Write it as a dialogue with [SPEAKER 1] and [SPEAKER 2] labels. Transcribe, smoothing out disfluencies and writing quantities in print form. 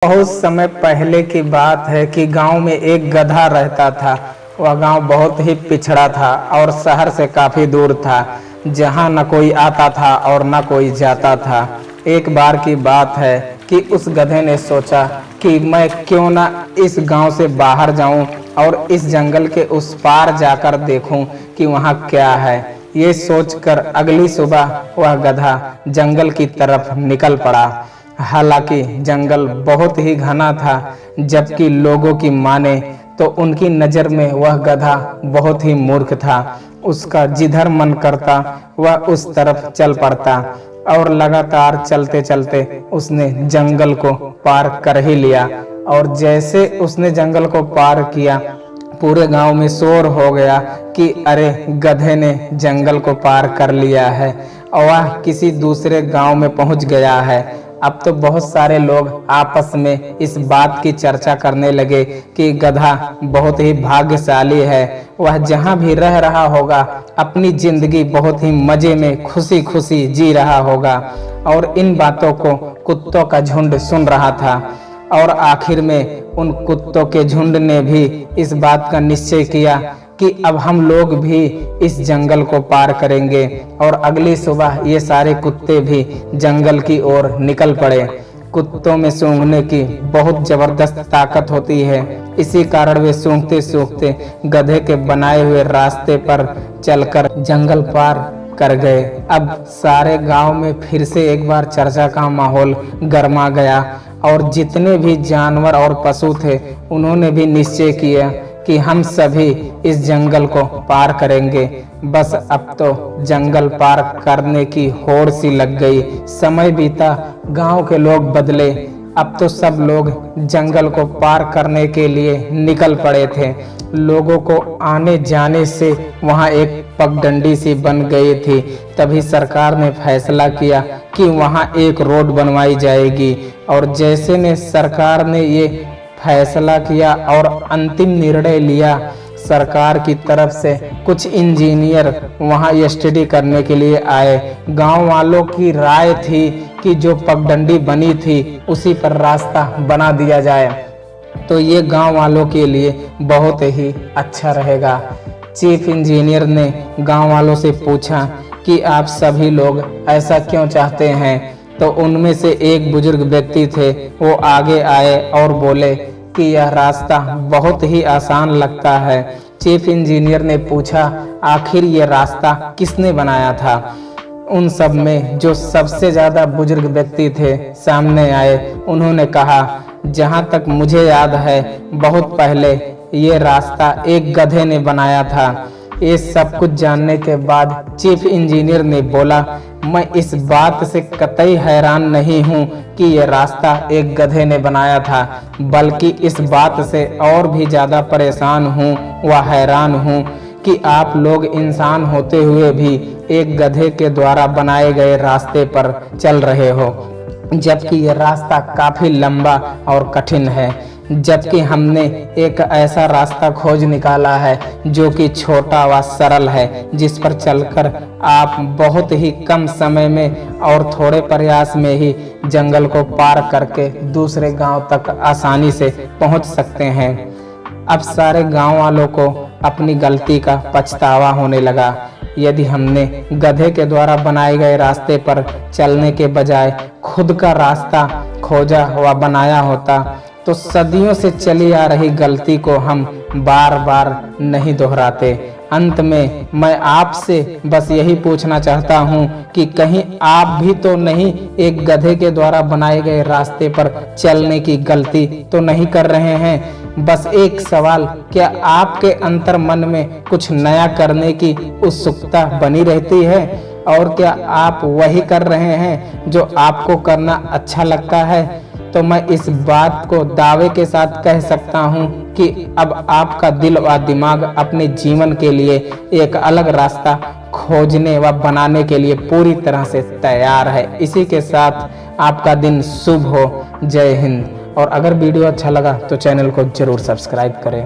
[SPEAKER 1] बहुत समय पहले की बात है कि गांव में एक गधा रहता था। वह गांव बहुत ही पिछड़ा था और शहर से काफी दूर था, जहां न कोई आता था और न कोई जाता था। एक बार की बात है कि उस गधे ने सोचा कि मैं क्यों न इस गांव से बाहर जाऊं और इस जंगल के उस पार जाकर देखूं कि वहां क्या है। ये सोचकर अगली सुबह वह गधा जंगल की तरफ निकल पड़ा। हालांकि जंगल बहुत ही घना था, जबकि लोगों की माने तो उनकी नजर में वह गधा बहुत ही मूर्ख था। उसका जिधर मन करता वह उस तरफ चल पड़ता और लगातार चलते चलते उसने जंगल को पार कर ही लिया। और जैसे उसने जंगल को पार किया, पूरे गांव में शोर हो गया कि अरे गधे ने जंगल को पार कर लिया है और वह किसी दूसरे गांव में पहुंच गया है। अब तो बहुत सारे लोग आपस में इस बात की चर्चा करने लगे कि गधा बहुत ही भाग्यशाली है। वह जहां भी रह रहा होगा अपनी जिंदगी बहुत ही मजे में खुशी खुशी जी रहा होगा। और इन बातों को कुत्तों का झुंड सुन रहा था और आखिर में उन कुत्तों के झुंड ने भी इस बात का निश्चय किया कि अब हम लोग भी इस जंगल को पार करेंगे। और अगली सुबह ये सारे कुत्ते भी जंगल की ओर निकल पड़े। कुत्तों में सूंघने की बहुत जबरदस्त ताकत होती है, इसी कारण वे सूंघते सूंघते गधे के बनाए हुए रास्ते पर चलकर जंगल पार कर गए। अब सारे गांव में फिर से एक बार चर्चा का माहौल गर्मा गया और जितने भी जानवर और पशु थे उन्होंने भी निश्चय किया कि हम सभी इस जंगल को पार करेंगे। बस अब तो जंगल पार करने की होड़ सी लग गई। समय बीता, गांव के लोग बदले। अब तो सब लोग जंगल को पार करने के लिए निकल पड़े थे। लोगों को आने जाने से वहां एक पगडंडी सी बन गई थी। तभी सरकार ने फैसला किया कि वहां एक रोड बनवाई जाएगी। और जैसे ने सरकार ने ये फैसला किया और अंतिम निर्णय लिया, सरकार की तरफ से कुछ इंजीनियर वहां स्टडी करने के लिए आए। गांव वालों की राय थी कि जो पगडंडी बनी थी उसी पर रास्ता बना दिया जाए, तो ये गांव वालों के लिए बहुत ही अच्छा रहेगा। चीफ इंजीनियर ने गांव वालों से पूछा कि आप सभी लोग ऐसा क्यों चाहते हैं। तो उनमें से एक बुजुर्ग व्यक्ति थे, वो आगे आए और बोले कि यह रास्ता बहुत ही आसान लगता है। चीफ इंजीनियर ने पूछा आखिर ये रास्ता किसने बनाया था। उन सब में जो सबसे ज्यादा बुजुर्ग व्यक्ति थे सामने आए। उन्होंने कहा जहां तक मुझे याद है बहुत पहले ये रास्ता एक गधे ने बनाया था। ये सब कुछ जानने के बाद चीफ इंजीनियर ने बोला मैं इस बात से कतई हैरान नहीं हूँ कि ये रास्ता एक गधे ने बनाया था, बल्कि इस बात से और भी ज्यादा परेशान हूँ व हैरान हूँ कि आप लोग इंसान होते हुए भी एक गधे के द्वारा बनाए गए रास्ते पर चल रहे हो, जबकि ये रास्ता काफी लंबा और कठिन है। जबकि हमने एक ऐसा रास्ता खोज निकाला है जो कि छोटा व सरल है, जिस पर चलकर आप बहुत ही कम समय में और थोड़े प्रयास में ही जंगल को पार करके दूसरे गांव तक आसानी से पहुंच सकते हैं। अब सारे गांव वालों को अपनी गलती का पछतावा होने लगा। यदि हमने गधे के द्वारा बनाए गए रास्ते पर चलने के बजाय खुद का रास्ता खोजा व बनाया होता तो सदियों से चली आ रही गलती को हम बार बार नहीं दोहराते। अंत में मैं आपसे बस यही पूछना चाहता हूँ कि कहीं आप भी तो नहीं एक गधे के द्वारा बनाए गए रास्ते पर चलने की गलती तो नहीं कर रहे हैं। बस एक सवाल, क्या आपके अंतर मन में कुछ नया करने की उत्सुकता बनी रहती है? और क्या आप वही कर रहे हैं जो आपको करना अच्छा लगता है? तो मैं इस बात को दावे के साथ कह सकता हूँ कि अब आपका दिल व दिमाग अपने जीवन के लिए एक अलग रास्ता खोजने व बनाने के लिए पूरी तरह से तैयार है। इसी के साथ आपका दिन शुभ हो। जय हिंद। और अगर वीडियो अच्छा लगा तो चैनल को जरूर सब्सक्राइब करें।